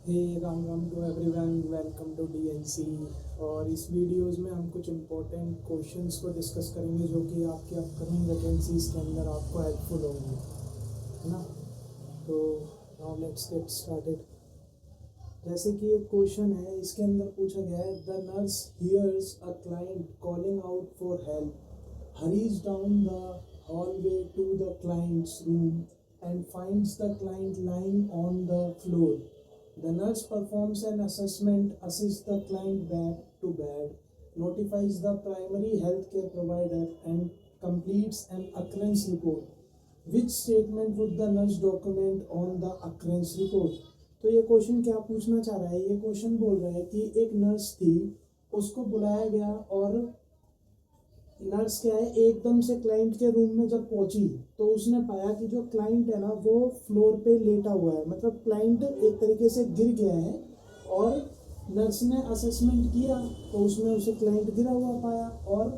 Hey Ram Ram to everyone, welcome to DNC. और इस videos में हम कुछ इम्पोर्टेंट क्वेश्चंस को डिस्कस करेंगे जो कि आपकी अपकमिंग वैकेंसीज के अंदर आपको हेल्पफुल होंगे, है ना। तो नाउ लेट्स गेट स्टार्टेड। जैसे कि एक क्वेश्चन है, इसके अंदर पूछा गया है, the nurse hears a client calling out for help, hurries down the hallway to the client's room and finds the client lying on the floor. The nurse performs an assessment, assists the client back to bed, notifies the primary healthcare provider, and completes an occurrence report. Which statement would the nurse document on the occurrence report? तो ये question क्या पूछना चाह रहा है? ये question बोल रहा है कि एक नर्स थी, उसको बुलाया गया और नर्स क्या है, एकदम से क्लाइंट के रूम में जब पहुंची तो उसने पाया कि जो क्लाइंट है ना वो फ्लोर पे लेटा हुआ है, मतलब क्लाइंट एक तरीके से गिर गया है। और नर्स ने असेसमेंट किया तो उसमें उसे क्लाइंट गिरा हुआ पाया और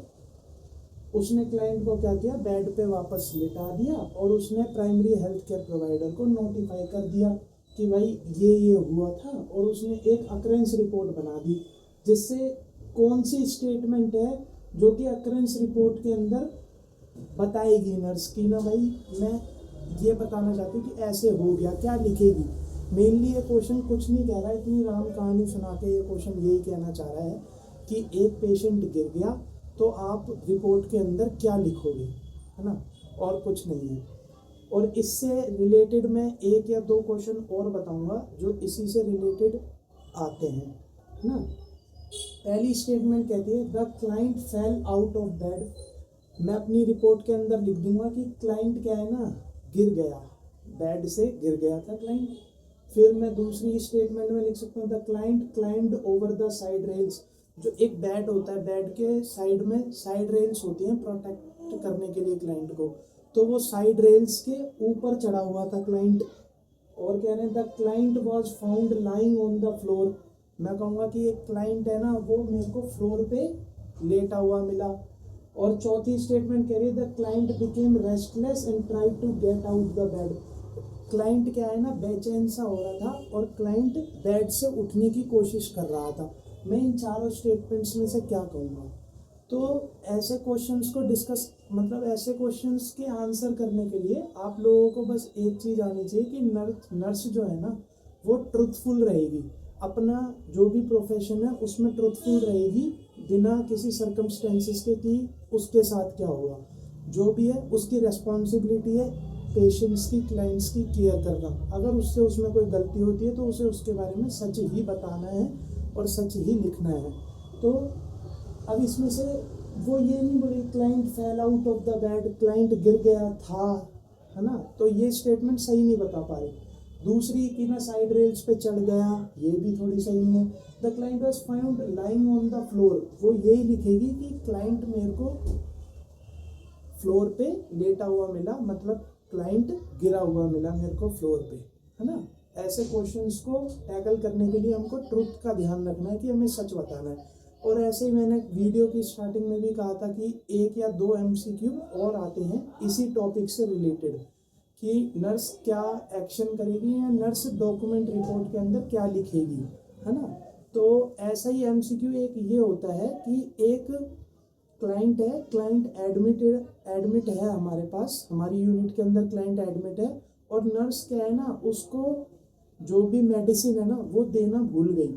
उसने क्लाइंट को क्या किया, बेड पे वापस लेटा दिया और उसने प्राइमरी हेल्थ केयर प्रोवाइडर को नोटिफाई कर दिया कि भाई ये हुआ था, और उसने एक अकरेंस रिपोर्ट बना दी जिससे कौन सी स्टेटमेंट है जो कि अकरेंस रिपोर्ट के अंदर बताएगी नर्स की, ना भाई मैं ये बताना चाहती हूँ कि ऐसे हो गया, क्या लिखेगी। मेनली ये क्वेश्चन कुछ नहीं कह रहा है, इतनी राम कहानी सुना के ये क्वेश्चन यही कहना चाह रहा है कि एक पेशेंट गिर गया तो आप रिपोर्ट के अंदर क्या लिखोगे, है ना, और कुछ नहीं है। और इससे रिलेटेड मैं एक या दो क्वेश्चन और बताऊंगा जो इसी से रिलेटेड आते हैं, है ना। पहली स्टेटमेंट कहती है, the client fail out of bed. मैं अपनी रिपोर्ट के अंदर लिख दूंगा कि क्लाइंट क्या है ना, गिर गया, बेड से गिर गया था क्लाइंट। फिर मैं दूसरी स्टेटमेंट में लिख सकता हूँ, the client climbed over the side rails. जो एक बेड होता है, बेड के साइड में साइड रेल्स होती हैं प्रोटेक्ट करने के लिए क्लाइंट को, तो वो साइड रेल्स के ऊपर चढ़ा हुआ था क्लाइंट। और कह रहे हैं, the client was found lying on the floor. मैं कहूँगा कि एक क्लाइंट है ना वो मेरे को फ्लोर पे लेटा हुआ मिला। और चौथी स्टेटमेंट कह रही है, the client became restless and tried to get out the bed. Client क्या है ना, बेचैन सा हो रहा था और क्लाइंट बेड से उठने की कोशिश कर रहा था। मैं इन चारों स्टेटमेंट्स में से क्या कहूँगा? तो ऐसे क्वेश्चंस को डिस्कस, मतलब ऐसे क्वेश्चंस के आंसर करने के लिए आप लोगों को बस एक चीज़ आनी चाहिए कि नर्स जो है ना वो ट्रुथफुल रहेगी, अपना जो भी प्रोफेशन है उसमें ट्रुथफुल रहेगी, बिना किसी सर्कमस्टेंसेस के कि उसके साथ क्या होगा। जो भी है उसकी रेस्पॉन्सिबिलिटी है पेशेंट्स की, क्लाइंट्स की केयर करना। अगर उससे उसमें कोई गलती होती है तो उसे उसके बारे में सच ही बताना है और सच ही लिखना है। तो अब इसमें से वो ये नहीं बोले client fail out of the bed, client गिर गया था, है ना, तो ये स्टेटमेंट सही नहीं बता पा रही। दूसरी कि ना साइड रेल्स पे चढ़ गया, ये भी थोड़ी सही नहीं है। The client was found lying on the floor, वो यही लिखेगी कि क्लाइंट मेरे को फ्लोर पे लेटा हुआ मिला, मतलब क्लाइंट गिरा हुआ मिला मेरे को फ्लोर पे, है ना। ऐसे क्वेश्चंस को टैकल करने के लिए हमको ट्रुथ का ध्यान रखना है कि हमें सच बताना है। और ऐसे ही मैंने वीडियो की स्टार्टिंग में भी कहा था कि एक या दो एमसीक्यू और आते हैं इसी टॉपिक से रिलेटेड, कि नर्स क्या एक्शन करेगी या नर्स डॉक्यूमेंट रिपोर्ट के अंदर क्या लिखेगी, है ना। तो ऐसा ही एमसीक्यू एक ये होता है कि एक क्लाइंट है, क्लाइंट एडमिट है हमारे पास, हमारी यूनिट के अंदर क्लाइंट एडमिट है, और नर्स क्या है ना उसको जो भी मेडिसिन है ना वो देना भूल गई,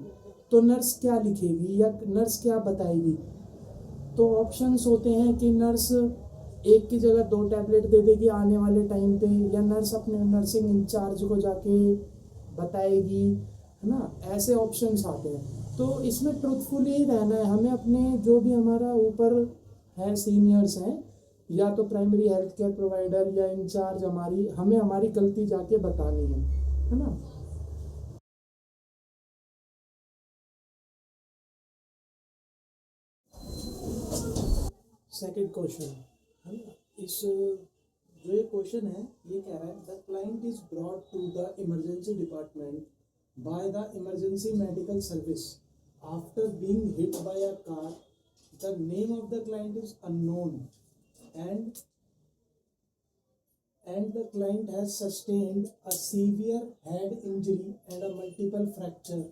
तो नर्स क्या लिखेगी या नर्स क्या बताएगी? तो ऑप्शंस होते हैं कि नर्स एक की जगह 2 टैबलेट दे देगी आने वाले टाइम पे, या नर्स अपने नर्सिंग इंचार्ज को जाके बताएगी, है ना। ऐसे ऑप्शंस आते हैं। तो इसमें ट्रुथफुल ही रहना है हमें, अपने जो भी हमारा ऊपर है सीनियर्स हैं या तो प्राइमरी हेल्थ केयर प्रोवाइडर या इंचार्ज, हमें हमारी गलती जाके बतानी है ना। सेकंड क्वेश्चन, है ना। इस जो ये क्वेश्चन है ये कह रहा है, the client is brought to the emergency department by the emergency medical service after being hit by a car. The name of the client is unknown and and the client has sustained a severe head injury and a multiple fracture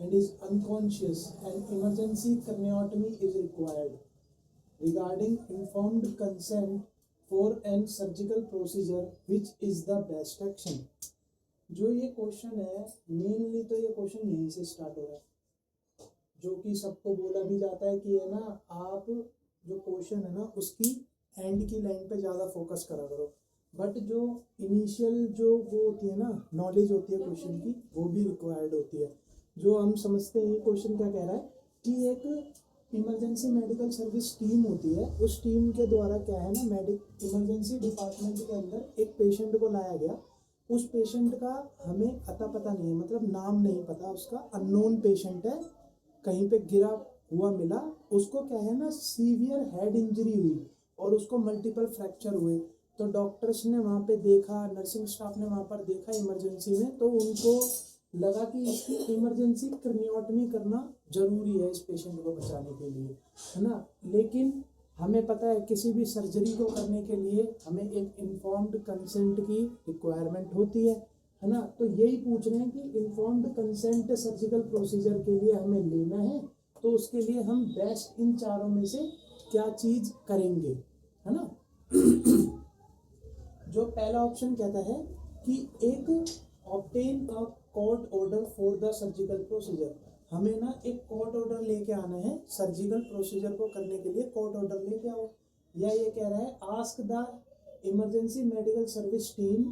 and is unconscious and emergency craniotomy is required. Regarding informed consent for an surgical procedure, which is the best action? जो ये question है mainly तो ये question यहीं से start हो रहा है, जो कि सबको बोला भी जाता है कि है ना, आप जो क्वेश्चन है ना उसकी एंड की लाइन पे ज़्यादा फोकस करा करो, बट जो इनिशियल जो वो होती है ना नॉलेज होती है क्वेश्चन की, वो भी रिक्वायर्ड होती है। जो हम समझते हैं ये क्वेश्चन क्या कह रहा है कि एक इमरजेंसी मेडिकल सर्विस टीम होती है, उस टीम के द्वारा क्या है ना, इमरजेंसी डिपार्टमेंट के अंदर एक पेशेंट को लाया गया। उस पेशेंट का हमें अता पता नहीं है, मतलब नाम नहीं पता उसका, अननोन पेशेंट है, कहीं पे गिरा हुआ मिला, उसको क्या है ना सीवियर हेड इंजरी हुई और उसको मल्टीपल फ्रैक्चर हुए। तो डॉक्टर्स ने वहाँ पे देखा, नर्सिंग स्टाफ ने वहाँ पर देखा इमरजेंसी में, तो उनको लगा कि इसकी इमरजेंसी क्रेनियोटमी करना जरूरी है इस पेशेंट को बचाने के लिए, है ना। लेकिन हमें पता है किसी भी सर्जरी को करने के लिए हमें एक इन्फॉर्म्ड कंसेंट की रिक्वायरमेंट होती है ना। तो यही पूछ रहे हैं कि इन्फॉर्म्ड कंसेंट सर्जिकल प्रोसीजर के लिए हमें लेना है, तो उसके लिए हम बेस्ट इन चारों में से क्या चीज़ करेंगे, है ना। जो पहला ऑप्शन कहता है कि एक obtain a court order for the surgical procedure, हमें ना एक कोर्ट ऑर्डर लेके आना है सर्जिकल प्रोसीजर को करने के लिए, कोर्ट ऑर्डर लेके आओ। या ये कह रहा है ask the emergency medical service team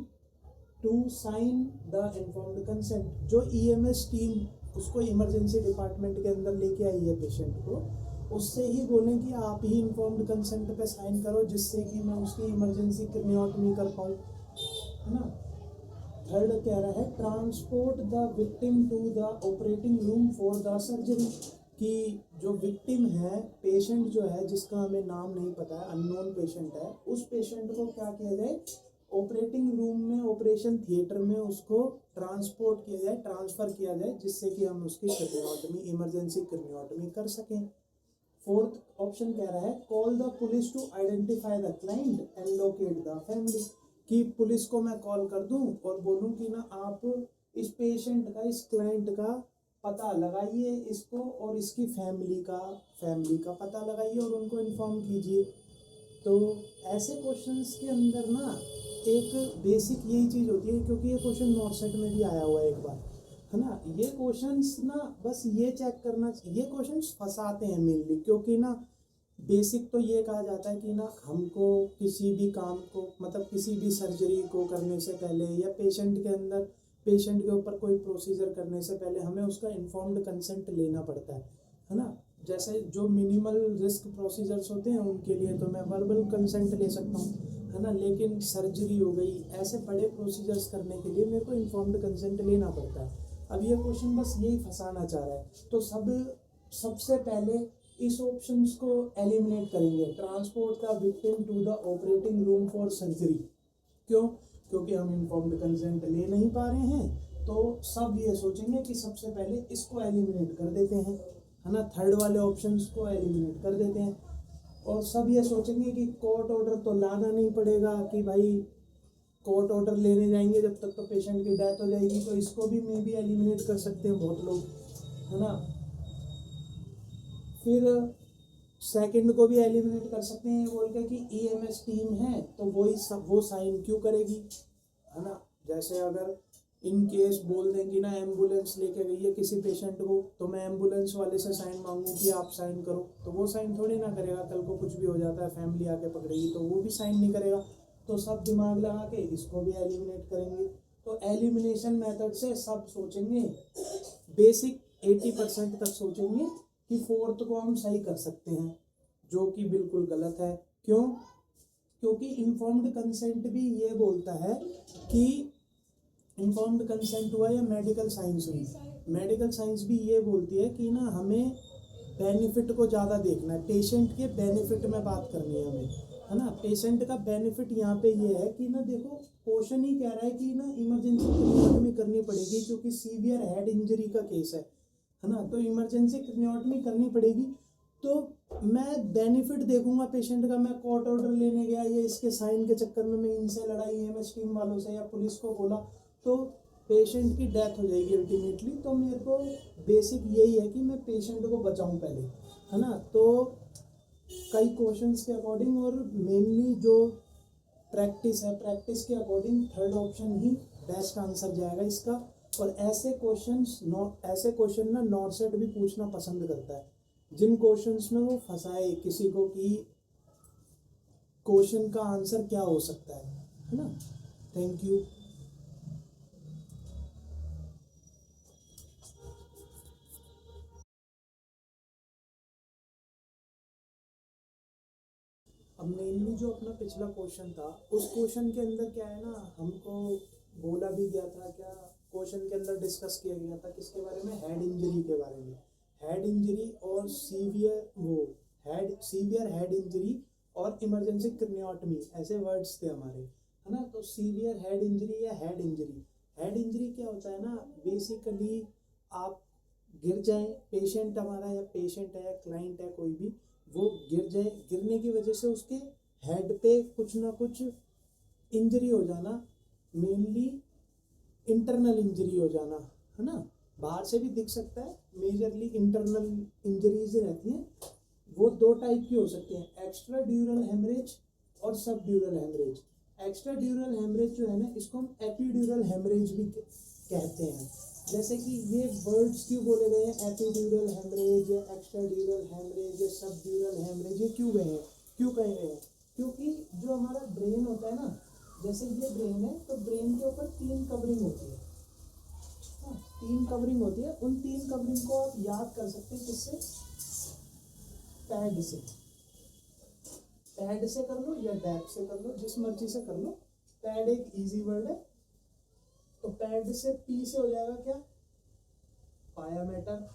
to sign the informed consent, जो ईएमएस टीम उसको इमरजेंसी डिपार्टमेंट के अंदर लेके आई है पेशेंट को, उससे ही बोलें कि आप ही इन्फॉर्म्ड कंसेंट पे साइन करो, जिससे कि मैं उसकी इमरजेंसी क्रेनियोटमी कर पाऊँ, है ना। थर्ड कह रहा है transport the victim to the operating room for the surgery, कि जो विक्टिम है, पेशेंट जो है जिसका हमें नाम नहीं पता है, अननोन पेशेंट है, उस पेशेंट को क्या किया जाए, ऑपरेटिंग रूम में, ऑपरेशन थिएटर में उसको ट्रांसपोर्ट किया जाए, ट्रांसफ़र किया जाए, जिससे कि हम उसकी क्रेनियोटमी, इमरजेंसी क्रेनियोटमी कर सकें। फोर्थ ऑप्शन कह रहा है call the police to identify the client and locate the family, कि पुलिस को मैं कॉल कर दूं और बोलूं कि ना आप इस पेशेंट का, इस क्लाइंट का पता लगाइए, इसको और इसकी फैमिली का पता लगाइए और उनको इन्फॉर्म कीजिए। तो ऐसे क्वेश्चंस के अंदर ना एक बेसिक यही चीज़ होती है, क्योंकि ये क्वेश्चन नॉर्थ सेट में भी आया हुआ है एक बार, है ना। ये क्वेश्चंस ना बस ये चेक करना, ये क्वेश्चंस फंसाते हैं मेनली, क्योंकि ना बेसिक तो ये कहा जाता है कि ना हमको किसी भी काम को, मतलब किसी भी सर्जरी को करने से पहले या पेशेंट के ऊपर कोई प्रोसीजर करने से पहले हमें उसका इन्फॉर्म्ड कंसेंट लेना पड़ता है ना। जैसे जो मिनिमल रिस्क प्रोसीजर्स होते हैं उनके लिए तो मैं वर्बल कंसेंट ले सकता हूँ, है ना, लेकिन सर्जरी हो गई, ऐसे बड़े प्रोसीजर्स करने के लिए मेरे को इन्फॉर्म्ड कंसेंट लेना पड़ता है। अब ये क्वेश्चन बस यही फंसाना चाह रहा है, तो सबसे पहले इस ऑप्शंस को एलिमिनेट करेंगे, transport the victim to the operating room for surgery. क्यों? क्योंकि हम इन्फॉर्म्ड कंसेंट ले नहीं पा रहे हैं, तो सब ये सोचेंगे कि सबसे पहले इसको एलिमिनेट कर देते हैं, है ना, थर्ड वाले ऑप्शंस को एलिमिनेट कर देते हैं, और सब ये सोचेंगे कि कोर्ट ऑर्डर तो लाना नहीं पड़ेगा, कि भाई कोर्ट ऑर्डर लेने जाएंगे जब तक तो पेशेंट की डेथ हो जाएगी, तो इसको भी मे भी एलिमिनेट कर सकते हैं बहुत लोग, है ना। फिर सेकंड को भी एलिमिनेट कर सकते हैं बोल के कि ईएमएस टीम है तो वो साइन क्यों करेगी, है ना। जैसे अगर इन केस बोल दें कि ना एम्बुलेंस लेके गई है किसी पेशेंट को, तो मैं एम्बुलेंस वाले से साइन मांगूं कि आप साइन करो, तो वो साइन थोड़ी ना करेगा, कल को कुछ भी हो जाता है, फैमिली आके पकड़ेगी तो वो भी साइन नहीं करेगा। तो सब दिमाग लगा के इसको भी एलिमिनेट करेंगे। तो एलिमिनेशन मेथड से सब सोचेंगे, बेसिक 80% तक सोचेंगे कि फोर्थ को हम सही कर सकते हैं, जो कि बिल्कुल गलत है। क्यों? क्योंकि इन्फॉर्म्ड कंसेंट भी ये बोलता है कि इन्फॉर्म्ड कंसेंट हुआ या मेडिकल साइंस हुई, मेडिकल साइंस भी ये बोलती है कि ना हमें बेनिफिट को ज़्यादा देखना है, पेशेंट के बेनिफिट में बात करनी है हमें, है ना। पेशेंट का बेनिफिट यहाँ पे ये है कि ना देखो क्वेश्चन ही कह रहा है कि ना इमरजेंसी क्रेनियोटमी करनी पड़ेगी, क्योंकि सीवियर हेड इंजरी का केस है ना, तो इमरजेंसी क्रेनियोटमी करनी पड़ेगी। तो मैं बेनिफिट देखूंगा पेशेंट का। मैं कोर्ट ऑर्डर लेने गया, ये इसके साइन के चक्कर में मैं इनसे लड़ाई EMS टीम वालों से या पुलिस को बोला, तो पेशेंट की डेथ हो जाएगी अल्टीमेटली। तो मेरे को बेसिक यही है कि मैं पेशेंट को बचाऊं पहले, है ना। तो कई क्वेश्चंस के अकॉर्डिंग और मेनली जो प्रैक्टिस है, प्रैक्टिस के अकॉर्डिंग थर्ड ऑप्शन ही बेस्ट आंसर जाएगा इसका। और ऐसे क्वेश्चन ना नॉर्सेट भी पूछना पसंद करता है, जिन क्वेश्चंस में वो फंसाए किसी को कि क्वेश्चन का आंसर क्या हो सकता है ना। Thank you. अब मेनली जो अपना पिछला क्वेश्चन था, उस क्वेश्चन के अंदर क्या है ना, हमको बोला भी गया था, क्या क्वेश्चन के अंदर डिस्कस किया गया था किसके बारे में, हेड इंजरी के बारे में। हेड इंजरी और सीवियर हेड इंजरी और इमरजेंसी क्रिनियोटमी, ऐसे वर्ड्स थे हमारे, है ना। तो सीवियर हेड इंजरी या हेड इंजरी, हेड इंजरी क्या होता है ना, बेसिकली आप गिर जाए, पेशेंट हमारा या पेशेंट है या क्लाइंट है कोई भी, वो गिर जाए, गिरने की वजह से उसके हेड पे कुछ ना कुछ इंजरी हो जाना, मेनली इंटरनल इंजरी हो जाना, है ना। बाहर से भी दिख सकता है, मेजरली इंटरनल इंजरीज रहती हैं। वो दो टाइप की हो सकती हैं, एक्स्ट्रा ड्यूरल हेमरेज और subdural haemorrhage. Extradural haemorrhage जो है ना, इसको हम एपीड्यूरल हेमरेज भी कहते हैं। जैसे कि ये वर्ड्स क्यों बोले गए हैं, एपीड्यूरल हेमरेज या एक्स्ट्रा ड्यूरल हेमरेज या सब ड्यूरल हेमरेज, ये क्यों गए हैं, क्यों कहे गए हैं? क्योंकि जो हमारा ब्रेन होता है ना, जैसे ये ब्रेन है, तो ब्रेन के ऊपर 3 कवरिंग होती है। हाँ, 3 कवरिंग होती है। उन 3 कवरिंग को आप याद कर सकते हैं किससे, पैड से। पैड से कर लो या डैप से कर लो, जिस मर्जी से कर लो। पैड एक इजी वर्ड है, तो पैड से पी से हो जाएगा क्या, पाया मैटर।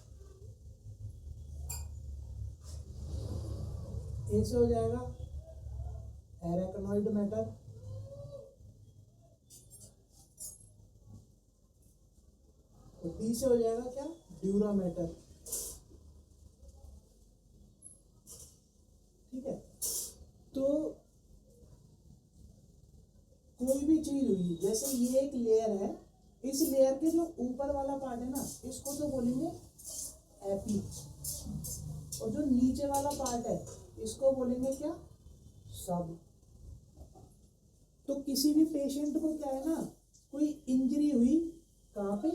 ए से हो जाएगा एरेकनॉइड मैटर। तो डी से हो जाएगा क्या, ड्यूरा मैटर। ठीक है। तो कोई भी चीज हुई, जैसे ये एक लेयर है, इस लेयर के जो ऊपर वाला पार्ट है ना, इसको तो बोलेंगे एपी, और जो नीचे वाला पार्ट है इसको बोलेंगे क्या, सब। तो किसी भी पेशेंट को क्या है ना, कोई इंजरी हुई कहाँ पे,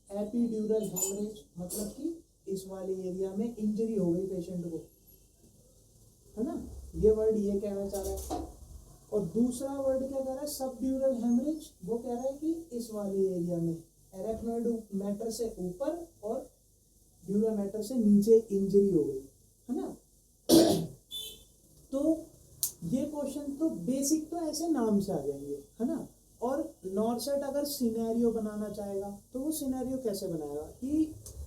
एपीड्यूरल हेमरेज, मतलब कि इस वाले एरिया में इंजरी हो गई पेशेंट को, है ना। ये वर्ड ये कहना चाह रहा है। और दूसरा वर्ड क्या कह रहा है, सब ड्यूरल हेमरेज, वो कह रहा है कि इस वाले एरिया में एरेक्नॉइड मैटर से ऊपर और ड्यूरा मैटर से नीचे इंजरी हो गई, है ना। तो ये क्वेश्चन तो बेसिक तो ऐसे नाम से आ जाएंगे, है ना। और नॉर्सेट अगर सिनेरियो बनाना चाहेगा तो वो सिनेरियो कैसे बनाएगा कि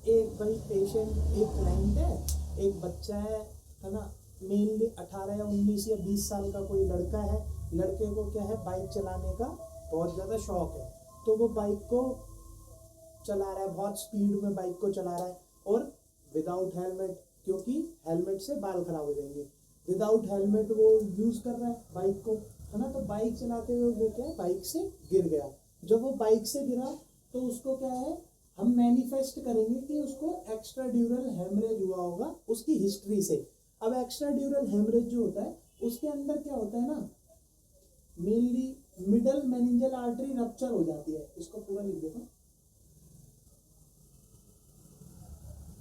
एक भाई पेशेंट, एक क्लाइंट है, एक बच्चा है ना। मेनली 18 या 19 या 20 साल का कोई लड़का है। लड़के को क्या है, बाइक चलाने का बहुत ज़्यादा शौक है। तो वो बाइक को चला रहा है, बहुत स्पीड में बाइक को चला रहा है, और विदाउट हेलमेट, क्योंकि हेलमेट से बाल खराब हो जाएंगे। विदाउट हेलमेट वो यूज कर रहा है बाइक को, है ना। तो बाइक चलाते हुए वो क्या है, बाइक से गिर गया। जब वो बाइक से गिरा तो उसको क्या है, हम मैनिफेस्ट करेंगे कि उसको एक्स्ट्रा ड्यूरल हेमरेज हुआ होगा उसकी हिस्ट्री से। अब एक्स्ट्रा ड्यूरल हेमरेज जो होता है, उसके अंदर क्या होता है ना, मेनली मिडल मेनिंजल आर्टरी रप्चर हो जाती है। इसको पूरा लिख देता हूँ,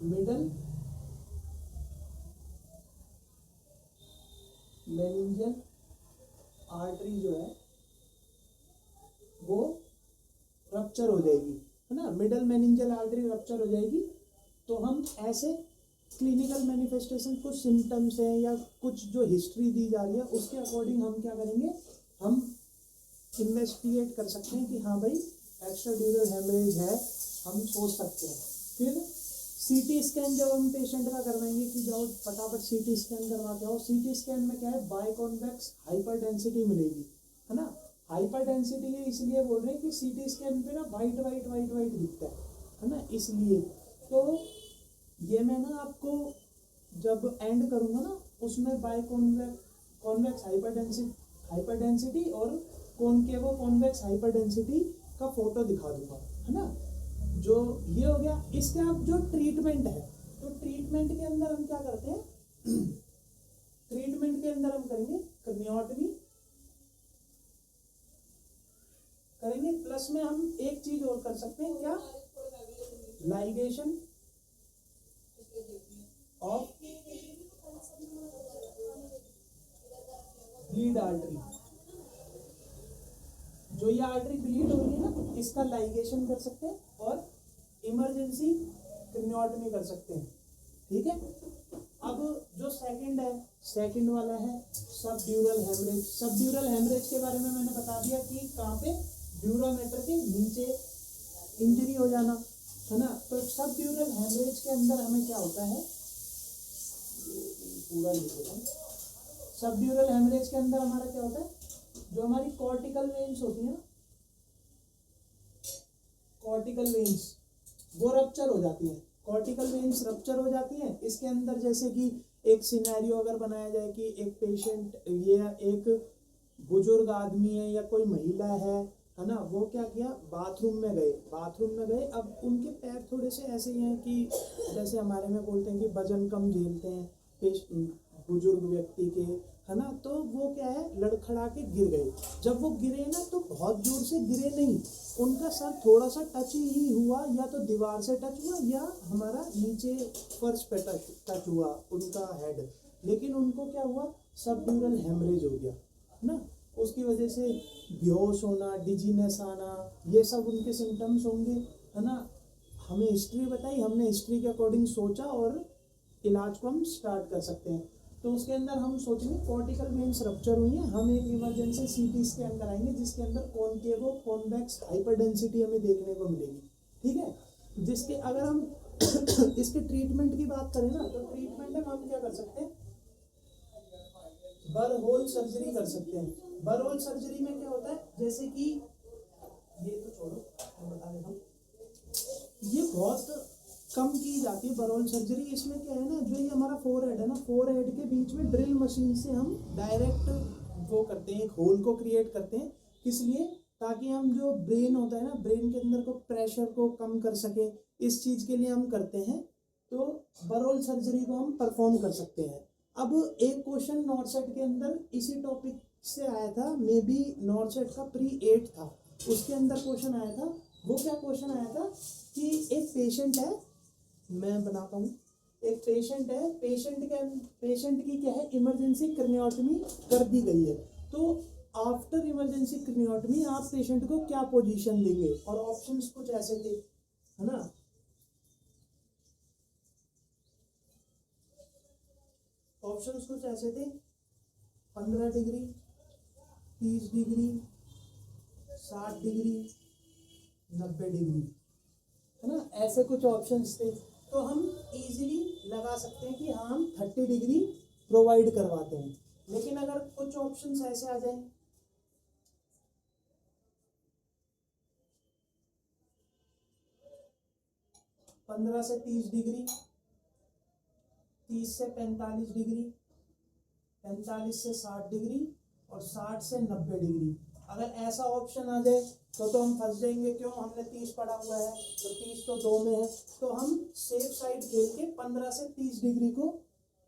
मिडल मेनिंजल आर्टरी जो है वो रप्चर हो जाएगी, है ना। मिडल मेनिंजल आर्टरी रप्चर हो जाएगी। तो हम ऐसे क्लिनिकल मैनिफेस्टेशन, कुछ सिम्टम्स हैं या कुछ जो हिस्ट्री दी जा रही है उसके अकॉर्डिंग हम क्या करेंगे, हम इन्वेस्टिगेट कर सकते हैं कि हाँ भाई एक्स्ट्रा ड्यूरल हेमरेज है, हम सोच सकते हैं। फिर सीटी स्कैन जब हम पेशेंट का करवाएंगे कि जाओ फटाफट सीटी स्कैन करवा के आओ। सीटी स्कैन में क्या है, बाइकॉन्वेक्स हाइपर डेंसिटी मिलेगी, है ना। हाइपर डेंसिटी ये इसलिए बोल रहे हैं कि सीटी स्कैन पे ना वाइट वाइट वाइट वाइट दिखता है ना, इसलिए। तो ये मैं ना आपको जब एंड करूँगा ना उसमें बाय कॉन्वेक्स हाइपरडेंसिटी और कॉनकेवो कॉन्वेक्स हाइपरडेंसिटी का फोटो दिखा दूंगा, है ना। जो ये हो गया। इसके अब जो ट्रीटमेंट है, तो ट्रीटमेंट के अंदर हम क्या करते हैं, ट्रीटमेंट के अंदर हम करेंगे कर्नियोटमी करेंगे, प्लस में हम एक चीज और कर सकते हैं, क्या, लाइगेशन ऑफ ब्लीड आर्टरी। जो ये आर्टरी ब्लीड हो रही है ना, इसका लाइगेशन कर सकते हैं और इमरजेंसी क्रिनियोटमी कर सकते हैं, ठीक है। अब जो सेकंड वाला है सबड्यूरल हेमरेज। सबड्यूरल हेमरेज के बारे में मैंने बता दिया कि कहाँ पे, ड्यूरा मैटर के नीचे इंजरी हो जाना, है ना। तो सबड्यूरल हेमरेज के अंदर हमें क्या होता है, पूरा लिख देता हूं। सबड्यूरल हेमरेज के अंदर हमारा क्या होता है, जो हमारी कॉर्टिकल वेन्स होती है ना, कॉर्टिकल वेन्स वो रप्चर हो जाती है। कॉर्टिकल वेन्स रप्चर हो जाती है। इसके अंदर जैसे कि एक सिनेरियो अगर बनाया जाए कि एक पेशेंट, ये एक बुजुर्ग आदमी है या कोई महिला है ना, वो क्या किया, बाथरूम में गए। अब उनके पैर थोड़े से ऐसे ही हैं कि जैसे हमारे में बोलते हैं कि वजन कम झेलते हैं बुजुर्ग व्यक्ति के, है ना। तो वो क्या है, लड़खड़ा के गिर गए। जब वो गिरे ना तो बहुत जोर से गिरे नहीं, उनका सर थोड़ा सा टच ही हुआ, या तो दीवार से टच हुआ या हमारा नीचे फर्श पे टच हुआ उनका हेड, लेकिन उनको क्या हुआ, सबड्यूरल हेमरेज हो गया ना। उसकी वजह से बेहोश होना, डिजीनेस आना, ये सब उनके सिम्टम्स होंगे, है ना। हमें हिस्ट्री बताई, हमने हिस्ट्री के अकॉर्डिंग सोचा और इलाज को हम स्टार्ट कर सकते हैं। तो उसके अंदर हम सोचेंगे कॉर्टिकल वेन्स रप्चर हुई है, हम एक इमरजेंसी सीटी के अंदर आएंगे जिसके अंदर कॉनकेवो कॉन्वेक्स हाइपरडेंसिटी हमें देखने को मिलेगी, ठीक है। जिसके अगर हम इसके ट्रीटमेंट की बात करें ना, तो ट्रीटमेंट में हम क्या कर सकते हैं, बर होल सर्जरी कर सकते हैं। बर होल सर्जरी में क्या होता है, जैसे कि ये तो छोड़ो, मैं बता देता हूँ, ये बहुत कम की जाती है बरोल सर्जरी। इसमें क्या है ना, जो ये हमारा फोरहेड है ना, फोरहेड के बीच में ड्रिल मशीन से हम डायरेक्ट वो करते हैं, एक होल को क्रिएट करते हैं। किस लिए, ताकि हम जो ब्रेन होता है ना, ब्रेन के अंदर को प्रेशर को कम कर सके, इस चीज के लिए हम करते हैं। तो बरोल सर्जरी को हम परफॉर्म कर सकते हैं। अब एक क्वेश्चन नॉर्सेट के अंदर इसी टॉपिक से आया था, मे बी नॉर्सेट का प्री 8 था, उसके अंदर क्वेश्चन आया था। वो क्या क्वेश्चन आया था कि एक पेशेंट है, मैं बनाता हूँ, एक पेशेंट है, पेशेंट की क्या है, इमरजेंसी क्रेनियोटमी कर दी गई है। तो आफ्टर इमरजेंसी क्रेनियोटमी आप पेशेंट को क्या पोजीशन देंगे, और ऑप्शंस कुछ ऐसे थे, है ना। ऑप्शंस कुछ ऐसे थे, 15 डिग्री, 30 डिग्री, 60 डिग्री, 90 डिग्री, है ना। ऐसे कुछ ऑप्शंस थे। तो हम इजीली लगा सकते हैं कि हाँ, हम 30 डिग्री प्रोवाइड करवाते हैं। लेकिन अगर कुछ ऑप्शंस ऐसे आ जाए, 15 से 30 डिग्री, 30 से 45 डिग्री, 45 से 60 डिग्री और 60 से 90 डिग्री, अगर ऐसा ऑप्शन आ जाए तो हम फंस जाएंगे। क्यों, हमने 30 पढ़ा हुआ है, तो 30 तो 2 में है, तो हम सेफ साइड खेल के 15 से 30 डिग्री को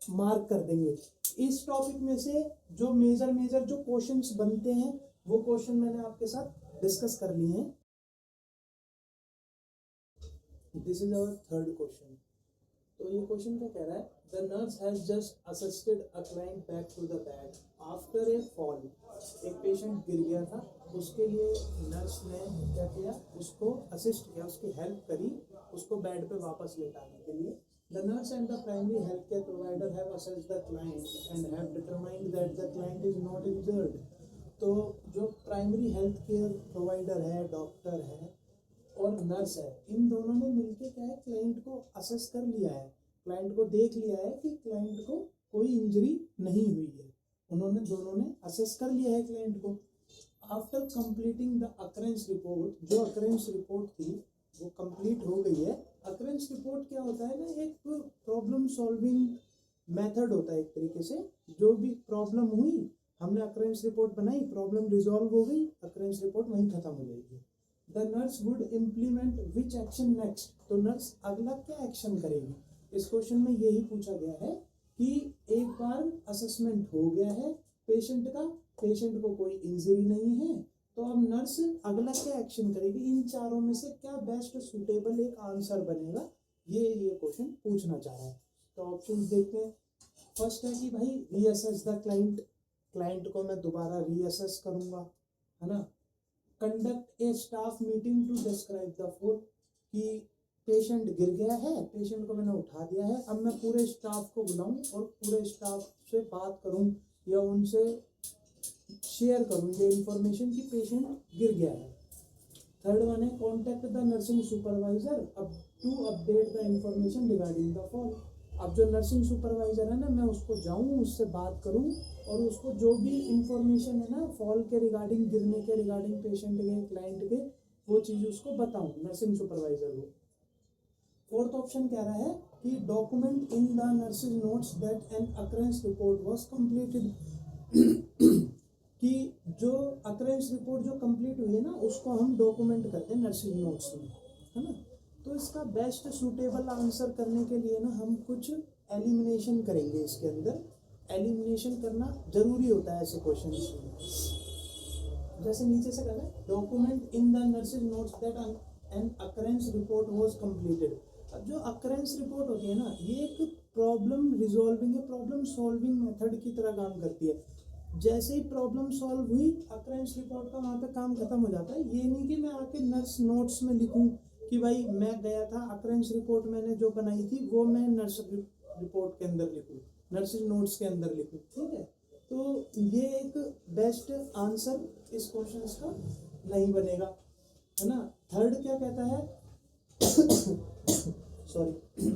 मार्क कर देंगे। इस टॉपिक में से जो मेजर जो क्वेश्चंस बनते हैं, वो क्वेश्चन मैंने आपके साथ डिस्कस कर लिए हैं। This is our third question. तो ये क्वेश्चन क्या कह रहा है, the nurse has just assisted a client back to the bed after a fall. एक पेशेंट गिर गया था, उसके लिए नर्स ने क्या किया, उसको असिस्ट किया, उसकी हेल्प करी, उसको बेड पे वापस लेटाने के लिए। The nurse and the primary health care provider have assessed the client and have determined that the client is not injured. तो जो प्राइमरी हेल्थ केयर प्रोवाइडर है, डॉक्टर है और नर्स है, इन दोनों ने मिलकर क्या है, क्लाइंट को असेस कर लिया है, क्लाइंट को देख लिया है कि क्लाइंट को कोई इंजरी नहीं हुई है। उन्होंने दोनों ने असेस कर लिया है क्लाइंट को। After completing the occurrence report, जो अकरेंस रिपोर्ट थी वो कंप्लीट हो गई है। अकरेंस रिपोर्ट क्या होता है ना, एक प्रॉब्लम सॉल्विंग मेथड होता है एक तरीके से, जो भी प्रॉब्लम हुई हमने अकरेंस रिपोर्ट बनाई, प्रॉब्लम रिजॉल्व हो गई, अकरेंस रिपोर्ट वहीं खत्म हो जाएगी। The nurse would implement which action next, तो नर्स अगला क्या एक्शन करेगी। इस क्वेश्चन में यही पूछा गया है कि एक बार असेसमेंट हो गया है पेशेंट का, पेशेंट को कोई इंजरी नहीं है, तो अब नर्स अगला क्या एक्शन करेगी, इन चारों में से क्या बेस्ट सुटेबल एक आंसर बनेगा, ये क्वेश्चन पूछना चाह रहा है। तो ऑप्शन देखते हैं। फर्स्ट है कि भाई रीअसेस द क्लाइंट, क्लाइंट को मैं दोबारा रीअसेस करूंगा, है ना। Conduct a staff meeting to describe the fall, कि पेशेंट गिर गया है, पेशेंट को मैंने उठा दिया है, अब मैं पूरे स्टाफ को बुलाऊं और पूरे स्टाफ से बात करूं या उनसे शेयर करूं ये इंफॉर्मेशन कि पेशेंट गिर गया है। थर्ड वन है कॉन्टेक्ट द नर्सिंग सुपरवाइजर अब to update the information regarding the fall, अब जो नर्सिंग सुपरवाइजर है ना, मैं उसको जाऊं, उससे बात करूं और उसको जो भी इंफॉर्मेशन है ना फॉल के रिगार्डिंग, गिरने के रिगार्डिंग, पेशेंट के, क्लाइंट के, वो चीज़ उसको बताऊं नर्सिंग सुपरवाइजर को। फोर्थ ऑप्शन कह रहा है कि document in the nursing notes that an occurrence report was completed, कि जो अकरेंस रिपोर्ट जो कंप्लीट हुई है ना उसको हम डॉक्यूमेंट करते हैं नर्सिंग नोट्स में, है ना। तो इसका बेस्ट सूटेबल आंसर करने के लिए ना हम कुछ एलिमिनेशन करेंगे, इसके अंदर एलिमिनेशन करना जरूरी होता है ऐसे क्वेश्चन में। जैसे नीचे से कहना है document in the nursing notes that an occurrence report was completed. अब जो अकरेंस रिपोर्ट होती है ना, ये एक प्रॉब्लम रिजॉल्विंग या प्रॉब्लम सॉल्विंग मेथड की तरह काम करती है। जैसे ही प्रॉब्लम सॉल्व हुई अकरेंस रिपोर्ट का वहाँ पे काम खत्म हो जाता है। ये नहीं कि मैं आके नर्स नोट्स में लिखूं कि भाई मैं गया था, अकरेंस रिपोर्ट मैंने जो बनाई थी वो मैं नर्स रिपोर्ट के अंदर लिखूं, नर्सिंग नोट्स के अंदर लिखूं, ठीक है। तो ये एक बेस्ट आंसर इस क्वेश्चन का नहीं बनेगा, है ना। थर्ड क्या कहता है सॉरी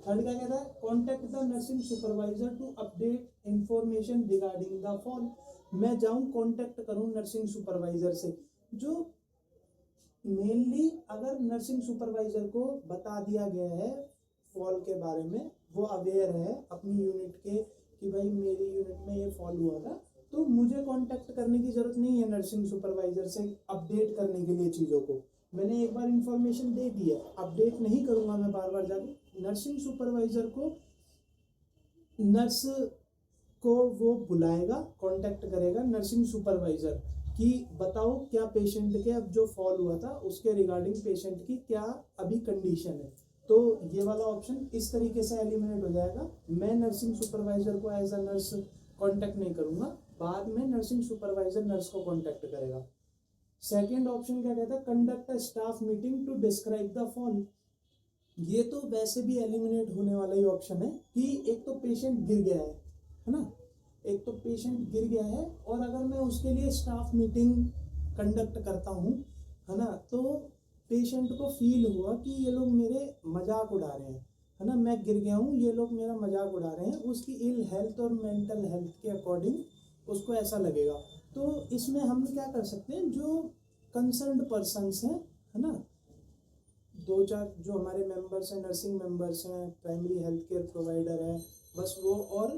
थर्ड क्या कहता है contact the nursing supervisor to update information regarding the fall, मैं जाऊं कांटेक्ट करूं नर्सिंग सुपरवाइजर से, जो मेनली अगर नर्सिंग सुपरवाइजर को बता दिया गया है फॉल के बारे में, वो अवेयर है अपनी यूनिट के कि भाई मेरी यूनिट में ये फॉल हुआ था, तो मुझे कांटेक्ट करने की जरूरत नहीं है नर्सिंग सुपरवाइजर से अपडेट करने के लिए चीज़ों को। मैंने एक बार इंफॉर्मेशन दे दी है, अपडेट नहीं करूंगा मैं बार बार जाके। नर्सिंग सुपरवाइजर को, नर्स को वो बुलाएगा, कांटेक्ट करेगा नर्सिंग सुपरवाइजर कि बताओ क्या पेशेंट के अब जो फॉल हुआ था उसके रिगार्डिंग पेशेंट की क्या अभी कंडीशन है। तो ये वाला ऑप्शन इस तरीके से एलिमिनेट हो जाएगा। मैं नर्सिंग सुपरवाइजर को एज अ नर्स कांटेक्ट नहीं करूंगा, बाद में नर्सिंग सुपरवाइजर नर्स को कांटेक्ट करेगा। सेकेंड ऑप्शन क्या कहता है conduct a staff meeting to describe the fall, ये तो वैसे भी एलिमिनेट होने वाला ही ऑप्शन है कि एक तो पेशेंट गिर गया है ना, एक तो पेशेंट गिर गया है और अगर मैं उसके लिए स्टाफ मीटिंग कंडक्ट करता हूँ, है ना, तो पेशेंट को फील हुआ कि ये लोग मेरे मजाक उड़ा रहे हैं, है ना, मैं गिर गया हूँ, ये लोग मेरा मजाक उड़ा रहे हैं, उसकी इल हेल्थ और मेंटल हेल्थ के अकॉर्डिंग उसको ऐसा लगेगा। तो इसमें हम क्या कर सकते हैं, जो कंसर्न्ड पर्सन्स हैं, है ना, दो चार जो हमारे मेंबर्स हैं, नर्सिंग मेंबर्स हैं, प्राइमरी हेल्थ केयर प्रोवाइडर है, बस वो, और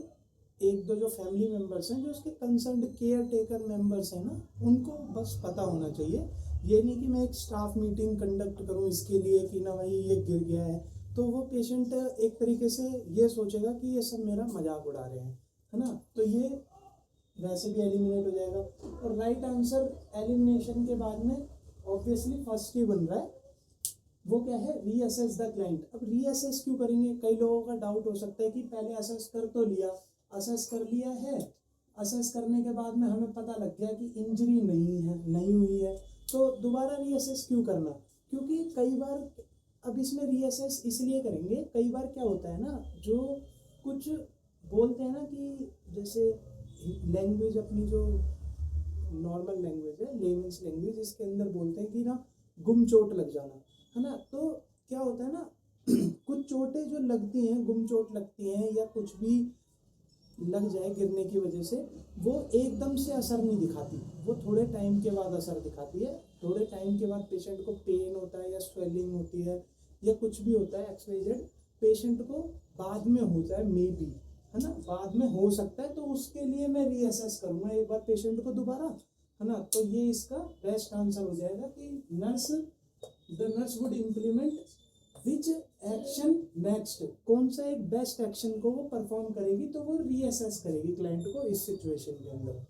एक दो जो फैमिली मेंबर्स हैं जो उसके कंसर्न्ड केयर टेकर मेंबर्स हैं ना, उनको बस पता होना चाहिए। ये नहीं कि मैं एक स्टाफ मीटिंग कंडक्ट करूं इसके लिए कि ना भाई ये गिर गया है, तो वो पेशेंट एक तरीके से ये सोचेगा कि ये सब मेरा मजाक उड़ा रहे हैं, है ना, तो ये वैसे भी एलिमिनेट हो जाएगा। और राइट आंसर एलिमिनेशन के बाद में ऑब्वियसली फर्स्ट ही बन रहा है, वो क्या है रीअसेस द क्लाइंट। अब रीअसेस क्यों करेंगे, कई लोगों का डाउट हो सकता है कि पहले असेस कर तो लिया, असेस कर लिया है, असेस करने के बाद में हमें पता लग गया कि इंजरी नहीं हुई है, तो दोबारा रीअसेस क्यों करना, क्योंकि कई बार, अब इसमें रीअसेस इसलिए करेंगे, कई बार क्या होता है ना, जो कुछ बोलते हैं ना कि जैसे लैंग्वेज अपनी जो नॉर्मल लैंग्वेज है, लेमन्स लैंग्वेज, इसके अंदर बोलते हैं कि ना गुम चोट लग जाना, है ना, तो क्या होता है ना कुछ चोटें जो लगती हैं, गुम चोट लगती हैं या कुछ भी लग जाए गिरने की वजह से, वो एकदम से असर नहीं दिखाती, वो थोड़े टाइम के बाद असर दिखाती है। थोड़े टाइम के बाद पेशेंट को पेन होता है या स्वेलिंग होती है या कुछ भी होता है XYZ, पेशेंट को बाद में होता है मे बी, है ना, बाद में हो सकता है, तो उसके लिए मैं रीअसेस करूंगा एक बार पेशेंट को दोबारा, है ना। तो ये इसका बेस्ट आंसर हो जाएगा कि the nurse would implement which action next, कौन सा एक बेस्ट एक्शन को वो परफॉर्म करेगी, तो वो रीअसेस करेगी क्लाइंट को इस सिचुएशन के अंदर।